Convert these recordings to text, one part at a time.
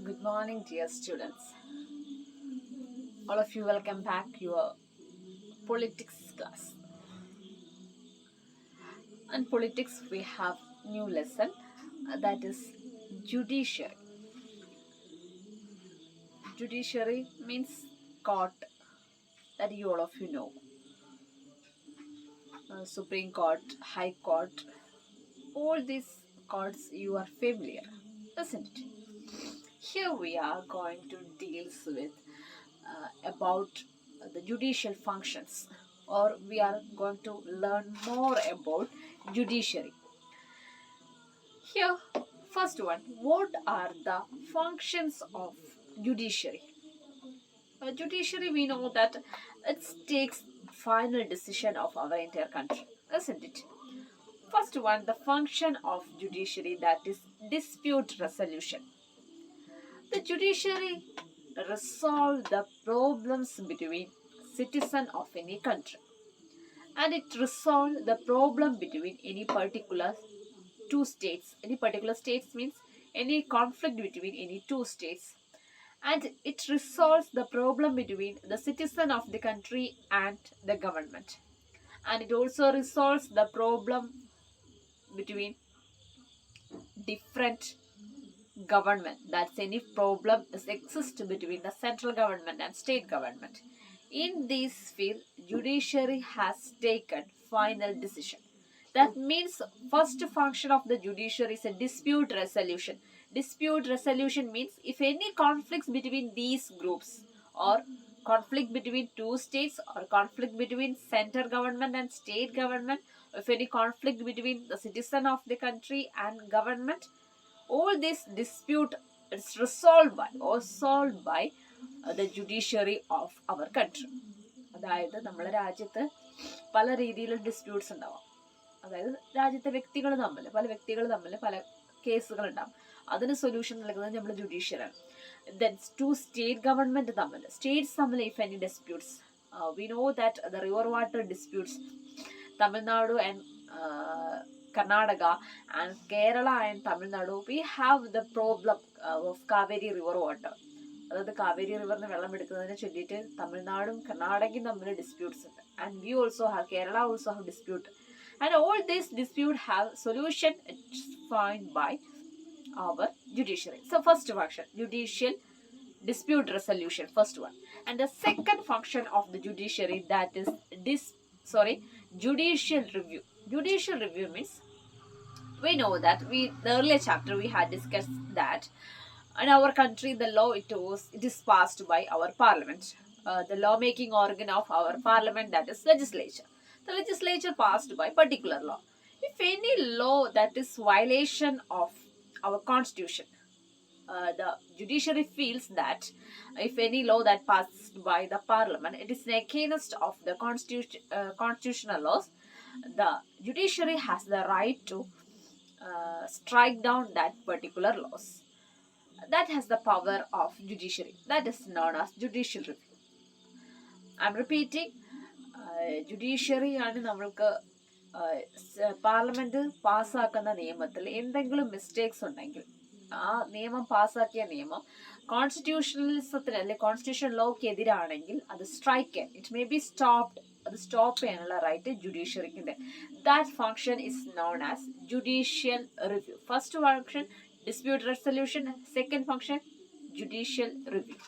Good morning, dear students. All of you, welcome back your politics class. In politics, we have new lesson that is judiciary. Judiciary means court that you all of you know. Supreme Court, High Court, all these courts you are familiar, isn't it? Here we are going to deal with about the judicial functions, or we are going to learn more about judiciary. Here, first one, what are the functions of judiciary? Judiciary, we know that it takes final decision of our entire country, isn't it? First one, the function of judiciary, that is dispute resolution. The judiciary resolve the problems between citizen of any country, and it resolve the problem between any particular two states. Any particular states means any conflict between any two states, and it resolves the problem between the citizen of the country and the government, and it also resolves the problem between different government. That's any problem is exists between the central government and state government. In this field, judiciary has taken final decision. That means first function of the judiciary is a dispute resolution. Dispute resolution means if any conflicts between these groups, or conflict between two states, or conflict between central government and state government, if any conflict between the citizen of the country and government, all this dispute is resolved by or solved by the judiciary of our country. അതായത് നമ്മുടെ രാജ്യത്ത് പല രീതിയിലുള്ള disputes ഉണ്ടാവാം. അതായത് രാജ്യത്തെ വ്യക്തികൾ തമ്മിൽ പല കേസുകൾ ഉണ്ടാവും. അതിന് സൊല്യൂഷൻ നൽകുന്നത് നമ്മുടെ ജുഡീഷ്യറാണ്. ദെൻ ടു സ്റ്റേറ്റ് ഗവൺമെന്റ് തമ്മിൽ സ്റ്റേറ്റ്സ് തമ്മിൽ if any disputes, we know that the river water disputes Tamil Nadu and Karnataka and Kerala and Tamil Nadu, we have the problem of Kaveri river water. അതായത് കാവേരി റിവറിന് വെള്ളം എടുക്കുന്നതിനെ ചൊല്ലിയിട്ട് തമിഴ്നാടും കർണാടകയും തമ്മിൽ disputes ഉണ്ട്. And we also have Kerala also have dispute. And all this dispute have solution find by our judiciary. So first function, judicial dispute resolution, first one. And the second function of the judiciary, that is judicial review. Judicial review means, we know that the earlier chapter we had discussed that in our country the law it is passed by our parliament, the lawmaking organ of our parliament, that is legislature. The legislature passed by particular law. If any law that is violation of our constitution, the judiciary feels that if any law that passed by the parliament it is against of the constitutional laws, the judiciary has the right to strike down that particular laws. That has the power of judiciary. That is known as judicial review. I'm repeating, judiciary ആണ് നമ്മൾക്ക് parliament പാസ്സാക്കുന്ന നിയമത്തിൽ എന്തെങ്കിലും mistakes ഉണ്ടെങ്കിൽ ആ നിയമം പാസ്സാക്കിയ നിയമം കോൺസ്റ്റിറ്റ്യൂഷണലിസത്തിന് അല്ലെങ്കിൽ കോൺസ്റ്റിറ്റ്യൂഷൻ ലോക്ക് എതിരാണെങ്കിൽ അത് സ്ട്രൈക്ക് ചെയ്യാൻ, ഇറ്റ് മേ ബി സ്റ്റോപ്ഡ്, അത് സ്റ്റോപ്പ് ചെയ്യാനുള്ള റൈറ്റ് ജുഡീഷ്യറിക്കുണ്ട്. That function is known as judicial review. First function dispute resolution, second function judicial review.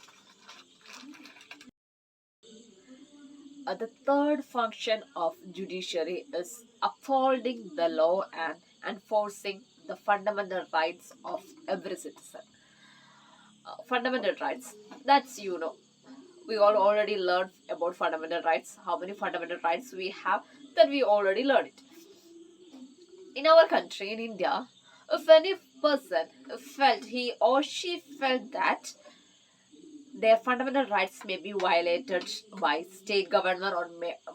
The third function of judiciary is upholding the law and enforcing the fundamental rights of every citizen. Fundamental rights, that's we all already learned about fundamental rights. How many fundamental rights we have, that we already learned it. In our country, in India, if any person felt, he or she felt that their fundamental rights may be violated by state government or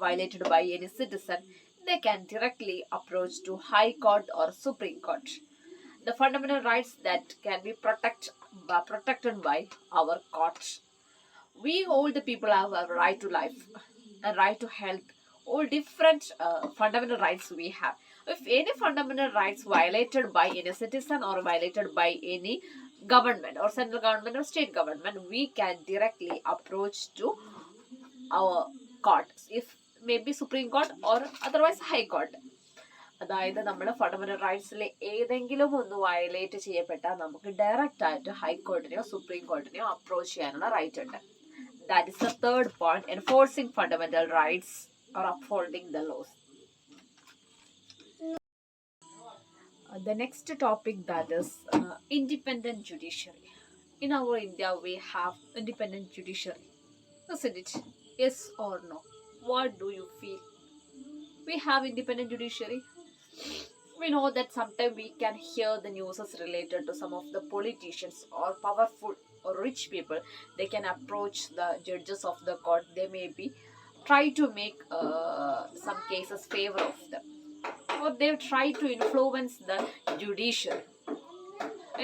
violated by any citizen, they can directly approach to High Court or Supreme Court. The fundamental rights that can be protected by our court. We all the people have a right to life and right to health. All different fundamental rights we have. If any fundamental rights violated by any citizen or violated by any government or central government or state government, we can directly approach to our court, if maybe Supreme Court or otherwise High Court. അതായത് നമ്മുടെ fundamental റൈറ്റ്സിലെ ഏതെങ്കിലും ഒന്ന് violate ചെയ്യപ്പെട്ടാൽ നമുക്ക് direct ആയിട്ട് ഹൈക്കോർട്ടിനെയോ supreme കോർട്ടിനെയോ approach ചെയ്യാനുള്ള right ഉണ്ട്. That is the third point, enforcing fundamental rights or upholding the laws. The next topic, that is independent judiciary. In our India, we have independent judiciary, isn't it? Yes or no? What do you feel? We have independent judiciary. We know that sometimes we can hear the news related to some of the politicians or powerful or rich people. They can approach the judges of the court. They may be try to make some cases favor of them, or they try to influence the judiciary.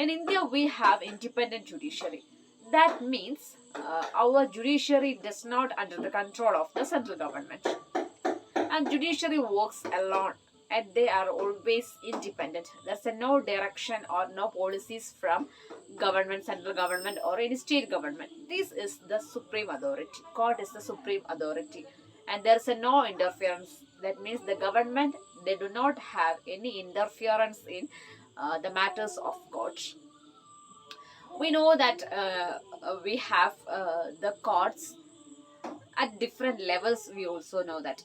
In India, we have independent judiciary. That means our judiciary does not under the control of the central government, and judiciary works alone, and they are always independent. There's no direction or no policies from government, central government or any state government. This is the supreme authority. Court is the supreme authority, and there's no interference. That means the government, they do not have any interference in the matters of court. We know that we have the courts at different levels. We also know that,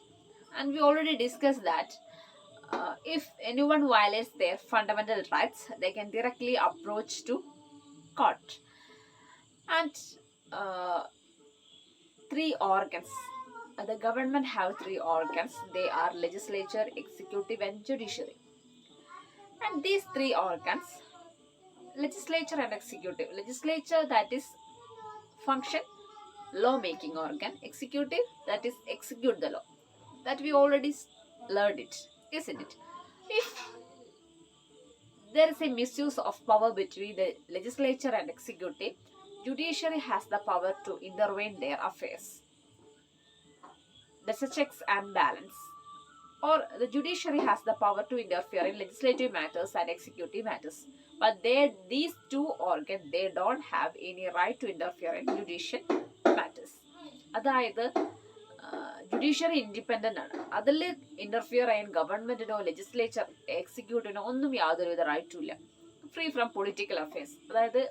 and we already discussed that if anyone violates their fundamental rights, they can directly approach to court. And three organs. The government have three organs. They are legislature, executive, and judiciary. And these three organs, legislature and executive. Legislature, that is function, law-making organ. Executive, that is execute the law. That we already learned it, isn't it? If there is a misuse of power between the legislature and executive, judiciary has the power to intervene their affairs. That's a checks and balance. Or the judiciary has the power to interfere in legislative matters and executive matters. But these two organs, they don't have any right to interfere in judicial matters. അതായത് judiciary independent ആണ്. അതിൽ interfere ചെയ്യാൻ ഗവൺമെൻറ്റിനോ legislature എക്സിക്യൂട്ടീവിനോ ഒന്നും യാതൊരുവിധ റൈറ്റും ഇല്ല. Free from political affairs. അതായത്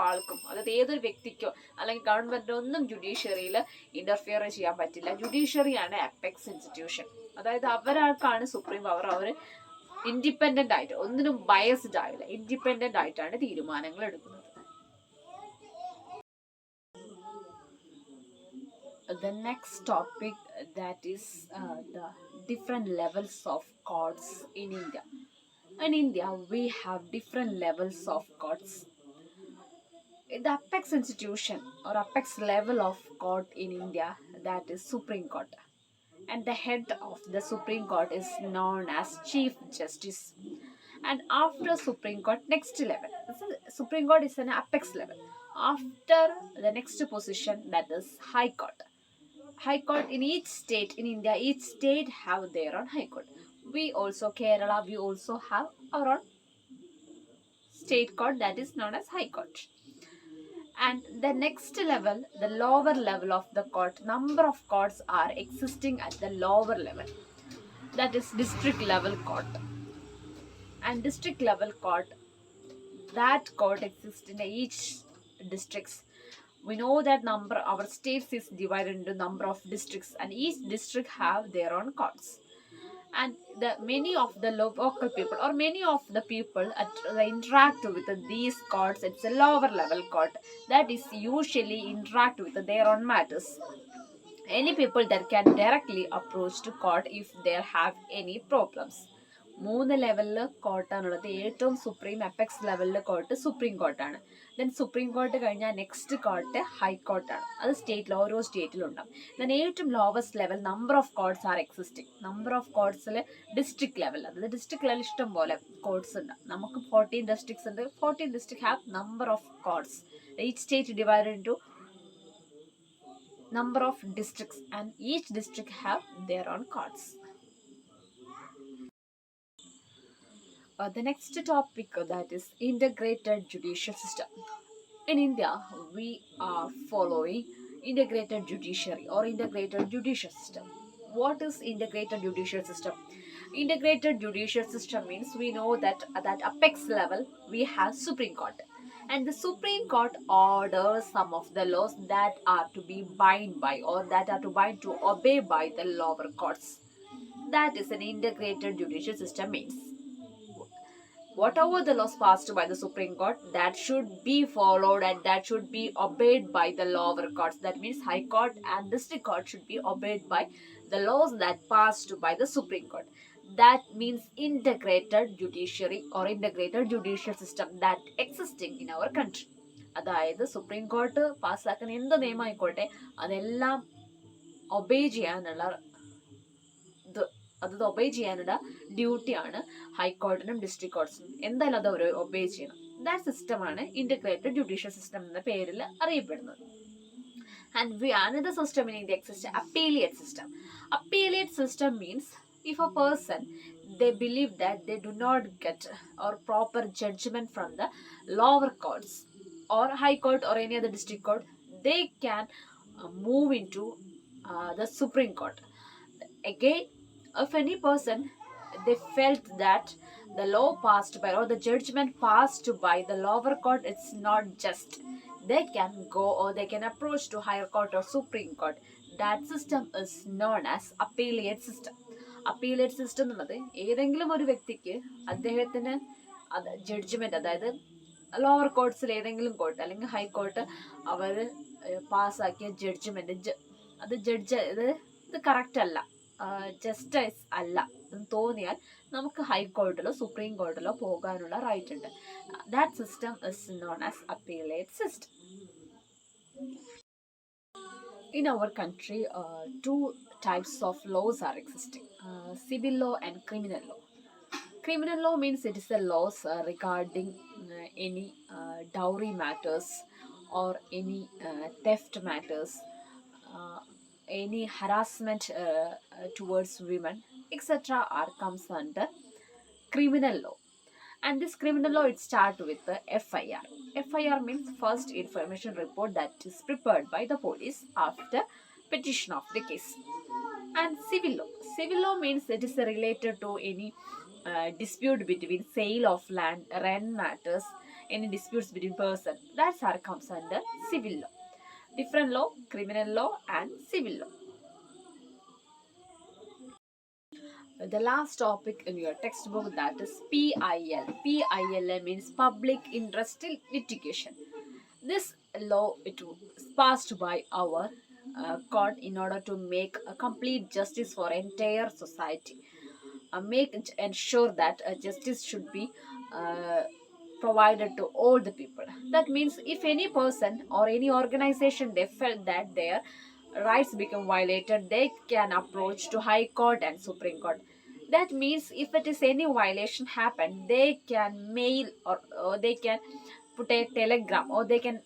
ആൾക്കും, അതായത് ഏതൊരു വ്യക്തിക്കോ അല്ലെങ്കിൽ ഗവൺമെൻറ്റിനോ ഒന്നും ജുഡീഷ്യറിയിൽ ഇൻ്റർഫിയർ ചെയ്യാൻ പറ്റില്ല. ജുഡീഷ്യറിയാണ് അപ്പെക്സ് ഇൻസ്റ്റിറ്റ്യൂഷൻ. അതായത് അവരാൾക്കാണ് സുപ്രീം പവർ. അവർ ഇൻഡിപെൻഡൻ്റ് ആയിട്ട്, ഒന്നിനും ബയസ്ഡ് ആയില്ല, ഇൻഡിപെൻഡൻ്റ് ആയിട്ടാണ് തീരുമാനങ്ങൾ എടുക്കുന്നത്. The next topic, that is the different levels of courts in India. In India, we have different levels of courts. The apex institution or apex level of court in India, that is Supreme Court. And the head of the Supreme Court is known as Chief Justice. And after Supreme Court, next level. Supreme Court is an apex level. After the next position, that is High Court. High Court in each state in India, each state have their own High Court. We also, Kerala, we also have our own state court, that is known as High Court. And the next level, the lower level of the court, number of courts are existing at the lower level. That is district level court. And district level court, that court exists in each districts. We know that our states is divided into number of districts, and each district have their own courts. And many of the local people or many of the people they interact with these courts. It's a lower level court that is usually interact with their own matters. Any people that can directly approach to court if they have any problems. 3 ലെവലിൽ കോർട്ടാണുള്ളത്. ഏറ്റവും supreme apex ലെവലിൽ court supreme കോർട്ടാണ്. Then supreme court കഴിഞ്ഞാൽ next court ഹൈക്കോർട്ടാണ്. അത് സ്റ്റേറ്റിൽ ഓരോ സ്റ്റേറ്റിലുണ്ടാവും. ദെൻ ഏറ്റവും lowest level number of courts are existing. നമ്പർ ഓഫ് കോർട്ട്സിൽ ഡിസ്ട്രിക്ട് ലെവൽ, അതായത് ഡിസ്ട്രിക്ട് ലെവൽ ഇഷ്ടം പോലെ കോർട്ട്സ് ഉണ്ട്. നമുക്ക് 14 ഡിസ്ട്രിക്ട്സ് ഉണ്ട്. 14 district have number of courts. Each state divided into number of districts, and each district have their own courts. The next topic that is integrated judicial system. In India, we are following integrated judiciary or integrated judicial system. What is integrated judicial system? Integrated judicial system means we know that at that apex level we have Supreme Court, and the Supreme Court orders some of the laws that are to be bind by or that are to bind to obey by the lower courts. That is an integrated judicial system means whatever the laws passed by the Supreme Court, that should be followed and that should be obeyed by the lower courts. That means High Court and District Court should be obeyed by the laws that passed by the Supreme Court. That means integrated judiciary or integrated judicial system that existing in our country. അതായത് supreme court പാസ്സാക്കുന്ന എന്ത് നിയമമായിക്കോട്ടെ അതെല്ലാം obey ചെയ്യാനുള്ള ഇത് അത് obey ചെയ്യാനുള്ള ഡ്യൂട്ടിയാണ് ഹൈക്കോടതിനും district കോർട്സിനും. എന്തായാലും അത് അവർ ഒബേ ചെയ്യണം. ദാറ്റ് സിസ്റ്റമാണ് ഇന്റഗ്രേറ്റഡ് ജുഡീഷ്യൽ സിസ്റ്റം എന്ന പേരിൽ അറിയപ്പെടുന്നത്. And another system in India exists, appellate system. Appellate system means if a person they believe that they do not get or proper judgment from the lower courts or high court or any other district court, they can move into the Supreme Court. Again, if any person they felt that the law passed by or the judgment passed by the lower court it's not just, they can go or they can approach to higher court or Supreme Court. That system is known as appellate system. Appellate system എന്നത് ഏതെങ്കിലും ഒരു വ്യക്തിക്ക് അദ്ദേഹത്തിന് അത് judgement, അതായത് lower കോർട്സിൽ ഏതെങ്കിലും court അല്ലെങ്കിൽ high court അവർ പാസ്സാക്കിയ ജഡ്ജ്മെന്റ് അത് ജഡ്ജ് ഇത് കറക്റ്റ് അല്ല, ജസ്റ്റിസ് അല്ല എന്ന് തോന്നിയാൽ നമുക്ക് ഹൈക്കോർട്ടിലോ സുപ്രീം കോർട്ടിലോ പോകാനുള്ള റൈറ്റ് ഉണ്ട്. That system is known as appellate system. In our country, two types of laws are existing, civil law and criminal law. Criminal law means it is the laws regarding any dowry matters or any theft matters, uh, any harassment towards women, etc. are comes under criminal law. And this criminal law it starts with the FIR. FIR means first information report that is prepared by the police after petition of the case. And civil law. Civil law means it is related to any dispute between sale of land, rent matters, any disputes between person. That's how comes under civil law. Different law, criminal law and civil law. The last topic in your textbook that is PIL. PIL means public interest litigation. This law it was passed by our court in order to make a complete justice for entire society. Ensure that justice should be provided to all the people. That means if any person or any organization they felt that their rights become violated, they can approach to High Court and Supreme Court. That means if it is any violation happen, they can mail or they can put a telegram or they can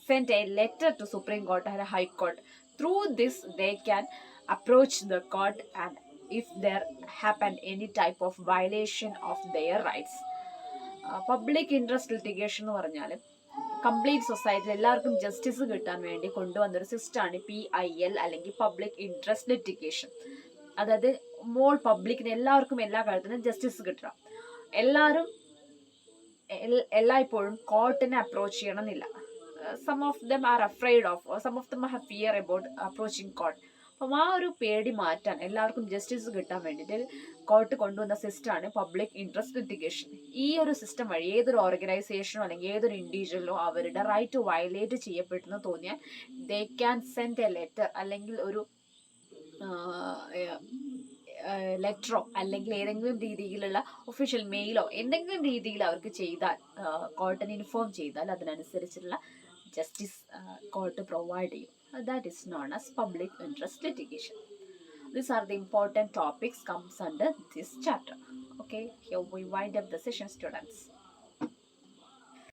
send a letter to Supreme Court or High Court. Through this they can approach the court and if there happen any type of violation of their rights. Public interest litigation എന്ന് പറഞ്ഞാൽ complete സൊസൈറ്റിയിൽ എല്ലാവർക്കും justice കിട്ടാൻ വേണ്ടി കൊണ്ടുവന്നൊരു സിസ്റ്റമാണ് PIL അല്ലെങ്കിൽ public interest litigation. അതായത് മോൾ പബ്ലിക്കിന് എല്ലാവർക്കും എല്ലാ കാര്യത്തിനും ജസ്റ്റിസ് കിട്ടണം. എല്ലാവരും എല്ലായ്പ്പോഴും കോർട്ടിനെ അപ്രോച്ച് ചെയ്യണമെന്നില്ല. Some of them are afraid of or some of them have fear about approaching court. അപ്പം ആ ഒരു പേടി മാറ്റാൻ എല്ലാവർക്കും ജസ്റ്റിസ് കിട്ടാൻ വേണ്ടിയിട്ട് കോർട്ട് കൊണ്ടുവന്ന സിസ്റ്റമാണ് പബ്ലിക് ഇൻട്രസ്റ്റ് ലിറ്റിഗേഷൻ. ഈ ഒരു സിസ്റ്റം വഴി ഏതൊരു ഓർഗനൈസേഷനോ അല്ലെങ്കിൽ ഏതൊരു ഇൻഡിവിജ്വലോ അവരുടെ റൈറ്റ് വയലേറ്റ് ചെയ്യപ്പെട്ടെന്ന് തോന്നിയാൽ they can send A letter അല്ലെങ്കിൽ ഒരു ലെറ്ററോ അല്ലെങ്കിൽ ഏതെങ്കിലും രീതിയിലുള്ള ഒഫീഷ്യൽ മെയിലോ എന്തെങ്കിലും രീതിയിൽ അവർക്ക് ചെയ്താൽ കോർട്ടിനെ ഇൻഫോം ചെയ്താൽ അതിനനുസരിച്ചുള്ള ജസ്റ്റിസ് കോർട്ട് പ്രൊവൈഡ് ചെയ്യും. That is known as public interest litigation. These are the important topics comes under this chapter. Okay, here we wind up the session, students.